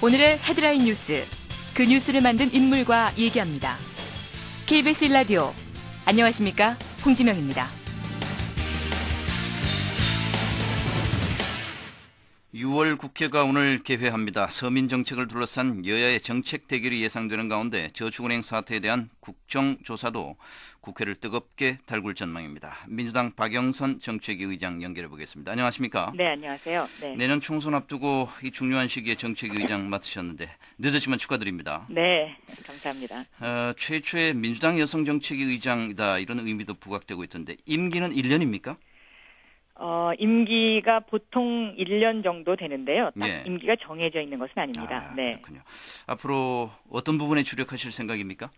오늘의 헤드라인 뉴스, 그 뉴스를 만든 인물과 얘기합니다. KBS 1라디오, 안녕하십니까? 홍지명입니다. 6월 국회가 오늘 개회합니다. 서민 정책을 둘러싼 여야의 정책 대결이 예상되는 가운데 저축은행 사태에 대한 국정조사도 국회를 뜨겁게 달굴 전망입니다. 민주당 박영선 정책위 의장 연결해 보겠습니다. 안녕하십니까? 네, 안녕하세요. 네. 내년 총선 앞두고 이 중요한 시기에 정책위 의장 맡으셨는데 늦었지만 축하드립니다. 네, 감사합니다. 최초의 민주당 여성 정책위 의장이다 이런 의미도 부각되고 있던데 임기는 1년입니까? 임기가 보통 1년 정도 되는데요. 딱 예. 임기가 정해져 있는 것은 아닙니다. 네. 그렇군요. 앞으로 어떤 부분에 주력하실 생각입니까?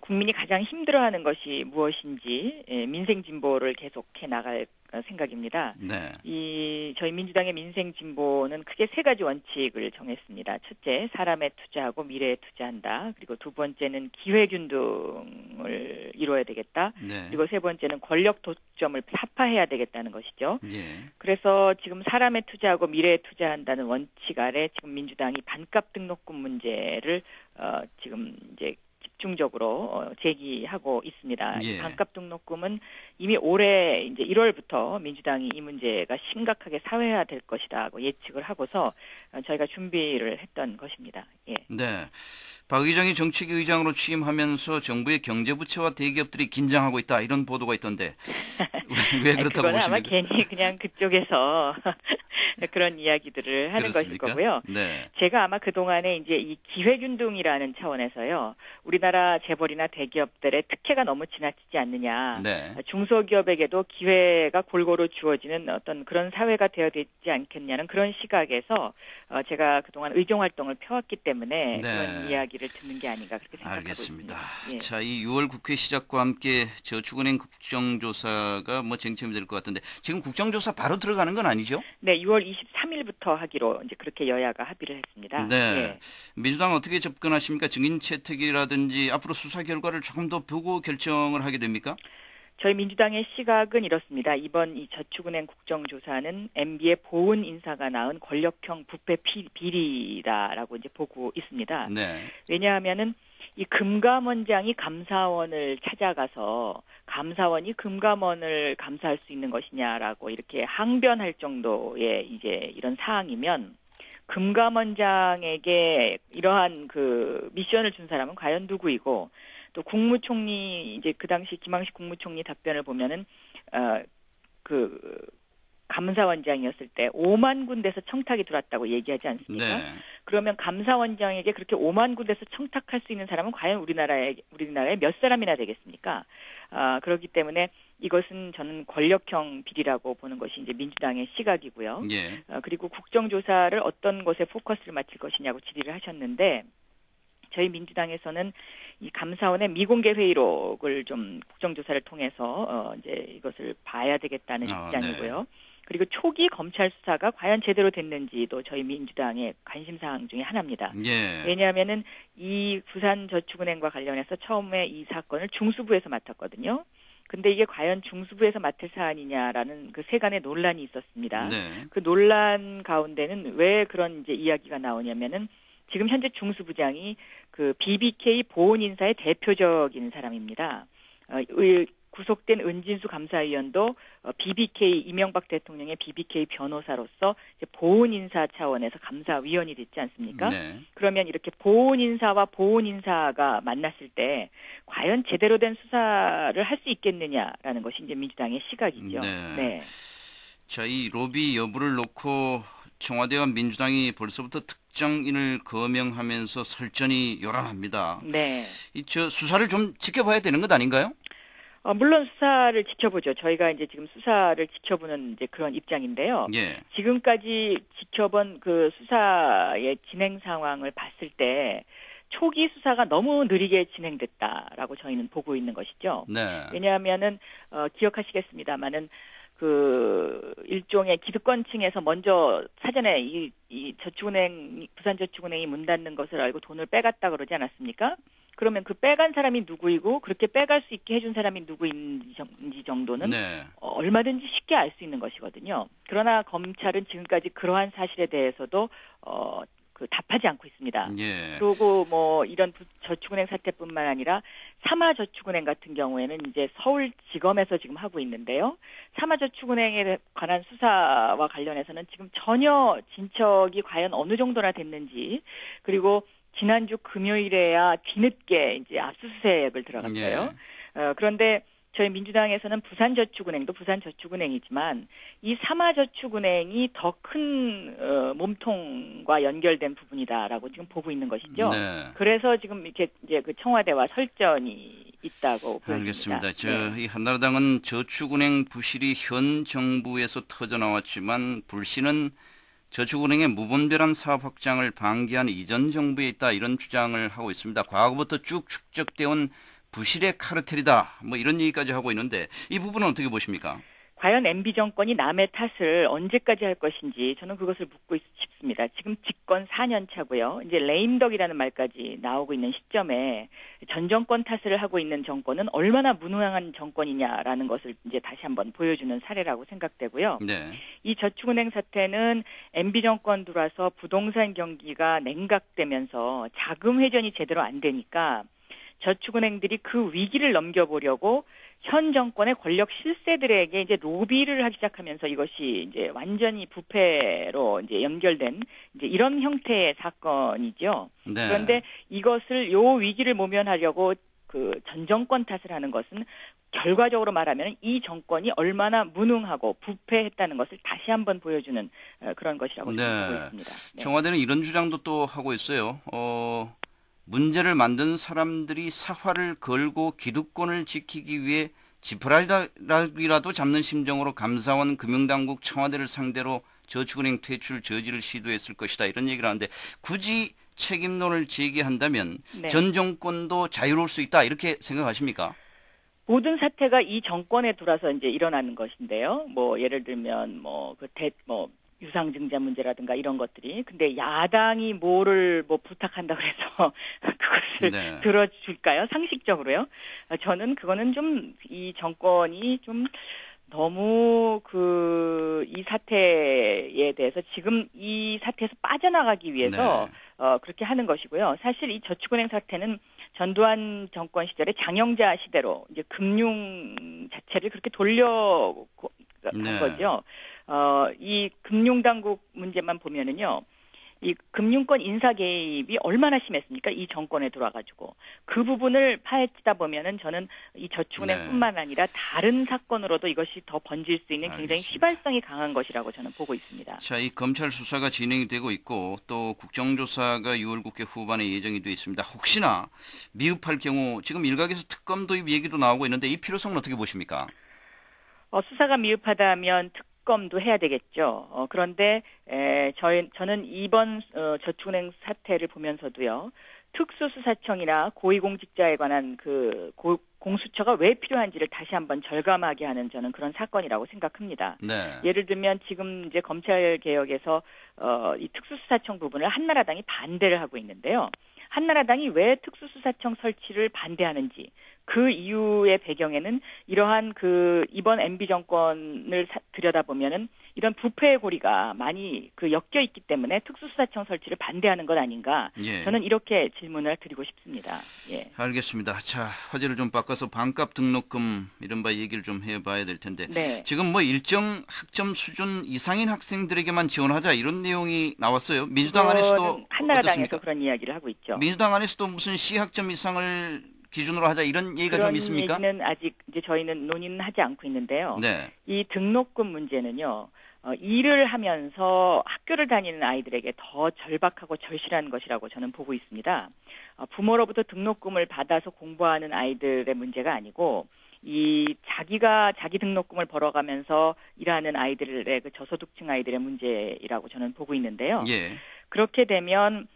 국민이 가장 힘들어하는 것이 무엇인지 민생 진보를 계속해 나갈 생각입니다. 네. 저희 민주당의 민생 진보는 크게 세 가지 원칙을 정했습니다. 첫째, 사람에 투자하고 미래에 투자한다. 그리고 두 번째는 기회균등을 이루어야 되겠다. 네. 그리고 세 번째는 권력 독점을 타파해야 되겠다는 것이죠. 예. 그래서 지금 사람에 투자하고 미래에 투자한다는 원칙 아래 지금 민주당이 반값 등록금 문제를 지금 이제 집중적으로 제기하고 있습니다. 예. 반값 등록금은 이미 올해 이제 1월부터 민주당이 이 문제가 심각하게 사회화될 것이라고 예측을 하고서 저희가 준비를 했던 것입니다. 예. 네. 박 의장이 정책위 의장으로 취임하면서 정부의 경제부처와 대기업들이 긴장하고 있다 이런 보도가 있던데 왜 그렇다고 그건 아마 보십니까? 괜히 그냥 그쪽에서 그런 이야기들을 하는 그렇습니까? 것일 거고요. 네. 제가 아마 그동안에 이제 이 기회균등이라는 차원에서요. 우리나라 재벌이나 대기업들의 특혜가 너무 지나치지 않느냐. 네. 중소기업에게도 기회가 골고루 주어지는 어떤 그런 사회가 되어야 되지 않겠냐는 그런 시각에서 제가 그동안 의정활동을 펴왔기 때문에 네. 그런 이야기를 듣는 게 아닌가 그렇게 생각하고 알겠습니다. 있습니다. 예. 자, 이 6월 국회 시작과 함께 저축은행 국정조사가 쟁점이 될 것 같은데 지금 국정조사 바로 들어가는 건 아니죠? 네, 6월 23일부터 하기로 이제 그렇게 여야가 합의를 했습니다. 네. 예. 민주당 어떻게 접근하십니까? 증인 채택이라든지 앞으로 수사 결과를 조금 더 보고 결정을 하게 됩니까? 저희 민주당의 시각은 이렇습니다. 이번 이 저축은행 국정조사는 MB의 보훈 인사가 낳은 권력형 부패 비리다라고 이제 보고 있습니다. 네. 왜냐하면은 이 금감원장이 감사원을 찾아가서 감사원이 금감원을 감사할 수 있는 것이냐라고 이렇게 항변할 정도의 이제 이런 사항이면 금감원장에게 이러한 그 미션을 준 사람은 과연 누구이고 또 국무총리 이제 그 당시 김황식 국무총리 답변을 보면은 감사원장이었을 때 5만 군데서 청탁이 들어왔다고 얘기하지 않습니까? 네. 그러면 감사원장에게 그렇게 5만 군데서 청탁할 수 있는 사람은 과연 우리나라에 몇 사람이나 되겠습니까? 그렇기 때문에 이것은 저는 권력형 비리라고 보는 것이 이제 민주당의 시각이고요. 예. 그리고 국정조사를 어떤 것에 포커스를 맞출 것이냐고 질의를 하셨는데 저희 민주당에서는 이 감사원의 미공개 회의록을 좀 국정조사를 통해서 이제 이것을 봐야 되겠다는 입장이고요. 네. 그리고 초기 검찰 수사가 과연 제대로 됐는지도 저희 민주당의 관심 사항 중에 하나입니다. 예. 왜냐하면은 이 부산저축은행과 관련해서 처음에 이 사건을 중수부에서 맡았거든요. 근데 이게 과연 중수부에서 맡을 사안이냐라는 그 세간의 논란이 있었습니다. 네. 그 논란 가운데는 왜 그런 이제 이야기가 나오냐면은 지금 현재 중수부장이 그 BBK 보훈 인사의 대표적인 사람입니다. 구속된 은진수 감사위원도 BBK 이명박 대통령의 BBK 변호사로서 이제 보훈 인사 차원에서 감사위원이 됐지 않습니까? 네. 그러면 이렇게 보훈 인사와 보훈 인사가 만났을 때 과연 제대로 된 수사를 할 수 있겠느냐라는 것이 이제 민주당의 시각이죠. 네. 네. 자, 이 로비 여부를 놓고 청와대와 민주당이 벌써부터 특정인을 거명하면서 설전이 요란합니다. 네. 수사를 좀 지켜봐야 되는 것 아닌가요? 물론 수사를 지켜보죠. 저희가 이제 지금 수사를 지켜보는 이제 그런 입장인데요. 예. 지금까지 지켜본 그 수사의 진행 상황을 봤을 때 초기 수사가 너무 느리게 진행됐다라고 저희는 보고 있는 것이죠. 네. 왜냐하면은 기억하시겠습니다마는 그 일종의 기득권층에서 먼저 사전에 이 부산저축은행이 문 닫는 것을 알고 돈을 빼갔다 그러지 않았습니까? 그러면 그 빼간 사람이 누구이고 그렇게 빼갈 수 있게 해준 사람이 누구인지 정도는 네. 얼마든지 쉽게 알 수 있는 것이거든요. 그러나 검찰은 지금까지 그러한 사실에 대해서도 답하지 않고 있습니다. 예. 그리고 뭐 이런 저축은행 사태뿐만 아니라 삼화저축은행 같은 경우에는 이제 서울지검에서 지금 하고 있는데요. 삼화저축은행에 관한 수사와 관련해서는 지금 전혀 진척이 과연 어느 정도나 됐는지, 그리고 지난주 금요일에야 뒤늦게 이제 압수수색을 들어갔어요. 그런데 저희 민주당에서는 부산저축은행도 부산저축은행이지만 이 삼화저축은행이 더 큰 몸통과 연결된 부분이다라고 지금 보고 있는 것이죠. 네. 그래서 지금 이렇게 이제 그 청와대와 설전이 있다고 보입니다. 알겠습니다. 이 한나라당은 저축은행 부실이 현 정부에서 터져 나왔지만 불씨는 저축은행의 무분별한 사업 확장을 방기한 이전 정부에 있다, 이런 주장을 하고 있습니다. 과거부터 쭉 축적되어 온 부실의 카르텔이다, 뭐 이런 얘기까지 하고 있는데 이 부분은 어떻게 보십니까? 과연 MB 정권이 남의 탓을 언제까지 할 것인지 저는 그것을 묻고 싶습니다. 지금 집권 4년 차고요. 이제 레임덕이라는 말까지 나오고 있는 시점에 전 정권 탓을 하고 있는 정권은 얼마나 무능한 정권이냐라는 것을 이제 다시 한번 보여주는 사례라고 생각되고요. 네. 이 저축은행 사태는 MB 정권 들어와서 부동산 경기가 냉각되면서 자금 회전이 제대로 안 되니까 저축은행들이 그 위기를 넘겨보려고 현 정권의 권력 실세들에게 이제 로비를 하기 시작하면서 이것이 이제 완전히 부패로 이제 연결된 이제 이런 형태의 사건이죠. 네. 그런데 이것을 요 위기를 모면하려고 그 전 정권 탓을 하는 것은 결과적으로 말하면 이 정권이 얼마나 무능하고 부패했다는 것을 다시 한번 보여주는 그런 것이라고 생각하고 있습니다. 네. 청와대는 이런 주장도 또 하고 있어요. 문제를 만든 사람들이 사활을 걸고 기득권을 지키기 위해 지푸라기라도 잡는 심정으로 감사원, 금융당국, 청와대를 상대로 저축은행 퇴출 저지를 시도했을 것이다, 이런 얘기를 하는데 굳이 책임론을 제기한다면 네. 전 정권도 자유로울 수 있다, 이렇게 생각하십니까? 모든 사태가 이 정권에 들어와서 이제 일어나는 것인데요. 뭐 예를 들면 유상증자 문제라든가 이런 것들이. 근데 야당이 뭐를 부탁한다 그래서 그것을 네. 들어줄까요? 상식적으로요? 저는 그거는 좀 이 정권이 좀 너무 이 사태에 대해서 지금 이 사태에서 빠져나가기 위해서 그렇게 하는 것이고요. 사실 이 저축은행 사태는 전두환 정권 시절에 장영자 시대로 이제 금융 자체를 그렇게 한 거죠. 이 금융당국 문제만 보면은요, 이 금융권 인사 개입이 얼마나 심했습니까? 이 정권에 들어와가지고 그 부분을 파헤치다 보면은 저는 이 저축은행뿐만 아니라 다른 사건으로도 이것이 더 번질 수 있는 굉장히 휘발성이 강한 것이라고 저는 보고 있습니다. 자, 이 검찰 수사가 진행이 되고 있고 또 국정조사가 6월 국회 후반에 예정이 되어 있습니다. 혹시나 미흡할 경우 지금 일각에서 특검 도입 얘기도 나오고 있는데 이 필요성은 어떻게 보십니까? 수사가 미흡하다면 특검도 해야 되겠죠. 그런데 저는 이번 저축은행 사태를 보면서도요, 특수수사청이나 고위공직자에 관한 공수처가 왜 필요한지를 다시 한번 절감하게 하는 저는 그런 사건이라고 생각합니다. 네. 예를 들면 지금 이제 검찰 개혁에서 이 특수수사청 부분을 한나라당이 반대를 하고 있는데요. 한나라당이 왜 특수수사청 설치를 반대하는지, 그 이유의 배경에는 이러한 이번 MB 정권을 들여다보면은 이런 부패의 고리가 많이 엮여 있기 때문에 특수수사청 설치를 반대하는 것 아닌가. 예. 저는 이렇게 질문을 드리고 싶습니다. 예. 알겠습니다. 자, 화제를 좀 바꿔서 반값 등록금 이른바 얘기를 좀 해봐야 될 텐데 네. 지금 일정 학점 수준 이상인 학생들에게만 지원하자, 이런 내용이 나왔어요. 민주당 안에서도 한나라당에서 어떻습니까? 그런 이야기를 하고 있죠. 민주당 안에서도 무슨 C학점 이상을 기준으로 하자, 이런 얘기가 좀 있습니까? 그런 얘기는 아직 이제 저희는 논의는 하지 않고 있는데요. 네. 이 등록금 문제는요, 일을 하면서 학교를 다니는 아이들에게 더 절박하고 절실한 것이라고 저는 보고 있습니다. 부모로부터 등록금을 받아서 공부하는 아이들의 문제가 아니고, 자기 등록금을 벌어가면서 일하는 아이들의 저소득층 아이들의 문제라고 저는 보고 있는데요. 예. 그렇게 되면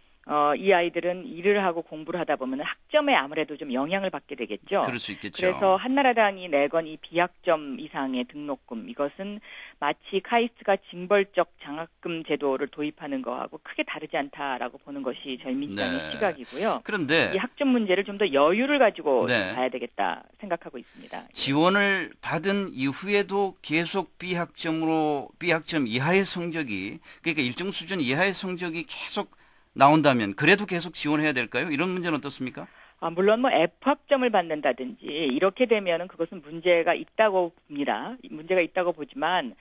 이 아이들은 일을 하고 공부를 하다 보면 학점에 아무래도 좀 영향을 받게 되겠죠. 그럴 수 있겠죠. 그래서 한나라당이 내건 이 비학점 이상의 등록금, 이것은 마치 카이스트가 징벌적 장학금 제도를 도입하는 거하고 크게 다르지 않다라고 보는 것이 저희 민주당의 시각이고요. 그런데 이 학점 문제를 좀 더 여유를 가지고 네. 봐야 되겠다 생각하고 있습니다. 지원을 받은 이후에도 계속 비학점 이하의 성적이, 그러니까 일정 수준 이하의 성적이 계속 나온다면 그래도 계속 지원해야 될까요? 이런 문제는 어떻습니까? 물론 뭐 F학점을 받는다든지 이렇게 되면은 그것은 문제가 있다고 봅니다. 문제가 있다고 보지만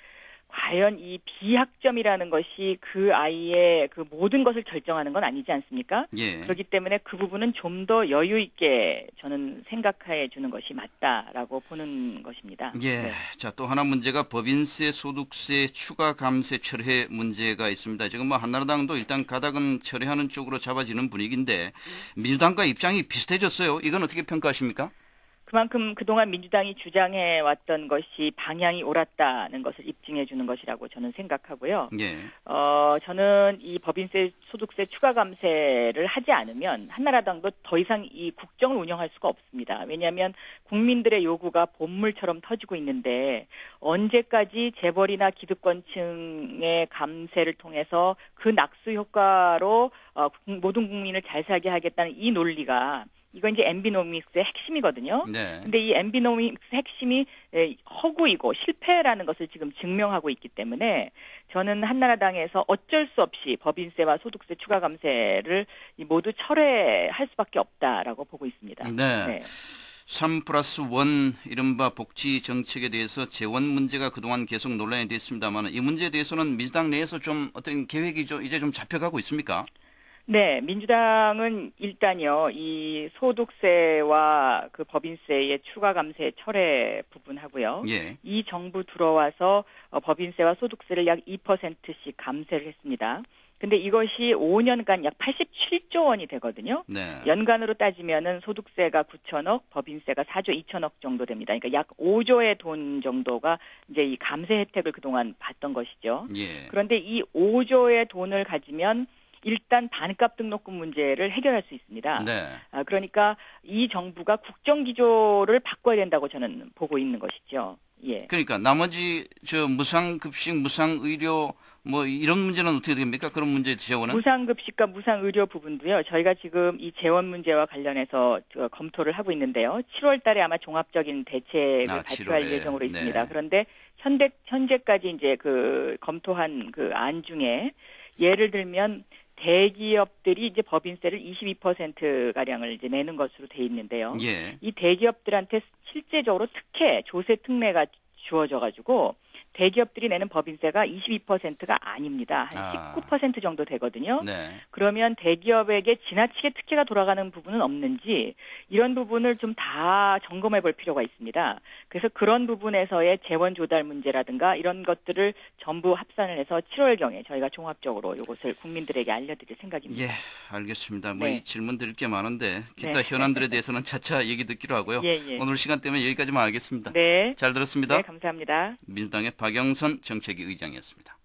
과연 이 B학점이라는 것이 그 아이의 그 모든 것을 결정하는 건 아니지 않습니까? 예. 그렇기 때문에 그 부분은 좀 더 여유 있게 저는 생각해 주는 것이 맞다라고 보는 것입니다. 예. 네. 자, 또 하나 문제가 법인세, 소득세 추가 감세 철회 문제가 있습니다. 지금 뭐 한나라당도 일단 가닥은 철회하는 쪽으로 잡아지는 분위기인데 민주당과 입장이 비슷해졌어요. 이건 어떻게 평가하십니까? 그만큼 그동안 민주당이 주장해 왔던 것이 방향이 옳았다는 것을 입증해 주는 것이라고 저는 생각하고요. 예. 저는 이 법인세, 소득세 추가 감세를 하지 않으면 한나라당도 더 이상 이 국정을 운영할 수가 없습니다. 왜냐하면 국민들의 요구가 본물처럼 터지고 있는데 언제까지 재벌이나 기득권층의 감세를 통해서 그 낙수 효과로 모든 국민을 잘 살게 하겠다는 이 논리가 이건 이제 엠비노믹스의 핵심이거든요. 네. 근데 이 엠비노믹스 핵심이 허구이고 실패라는 것을 지금 증명하고 있기 때문에 저는 한나라당에서 어쩔 수 없이 법인세와 소득세 추가 감세를 모두 철회할 수밖에 없다라고 보고 있습니다. 네. 네. 3+1 이른바 복지 정책에 대해서 재원 문제가 그동안 계속 논란이 됐습니다만 이 문제에 대해서는 민주당 내에서 좀 어떤 계획이 이제 좀 잡혀가고 있습니까? 네, 민주당은 일단요, 이 소득세와 그 법인세의 추가 감세 철회 부분하고요. 예. 이 정부 들어와서 법인세와 소득세를 약 2%씩 감세를 했습니다. 근데 이것이 5년간 약 87조 원이 되거든요. 네. 연간으로 따지면은 소득세가 9천억, 법인세가 4조 2천억 정도 됩니다. 그러니까 약 5조의 돈 정도가 이제 이 감세 혜택을 그동안 받던 것이죠. 예. 그런데 이 5조의 돈을 가지면 일단 반값 등록금 문제를 해결할 수 있습니다. 네. 그러니까 이 정부가 국정기조를 바꿔야 된다고 저는 보고 있는 것이죠. 예. 그러니까 나머지 무상급식, 무상의료 뭐 이런 문제는 어떻게 됩니까? 그런 문제 재원은? 무상급식과 무상의료 부분도요. 저희가 지금 이 재원 문제와 관련해서 검토를 하고 있는데요. 7월 달에 아마 종합적인 대책을 발표할 7월에. 예정으로 있습니다. 네. 그런데 현재까지 이제 그 검토한 그 안 중에 예를 들면 대기업들이 이제 법인세를 22%가량을 이제 내는 것으로 돼 있는데요. 예. 이 대기업들한테 실제적으로 조세 특례가 주어져 가지고 대기업들이 내는 법인세가 22%가 아닙니다. 한 19% 정도 되거든요. 네. 그러면 대기업에게 지나치게 특혜가 돌아가는 부분은 없는지 이런 부분을 좀 다 점검해 볼 필요가 있습니다. 그래서 그런 부분에서의 재원 조달 문제라든가 이런 것들을 전부 합산을 해서 7월경에 저희가 종합적으로 이것을 국민들에게 알려드릴 생각입니다. 예, 알겠습니다. 네. 이 질문 드릴 게 많은데 기타 네. 현안들에 대해서는 차차 얘기 듣기로 하고요. 예, 예. 오늘 시간 때문에 여기까지만 하겠습니다. 네. 잘 들었습니다. 네, 감사합니다. 민주당의 박영선 정책위 의장이었습니다.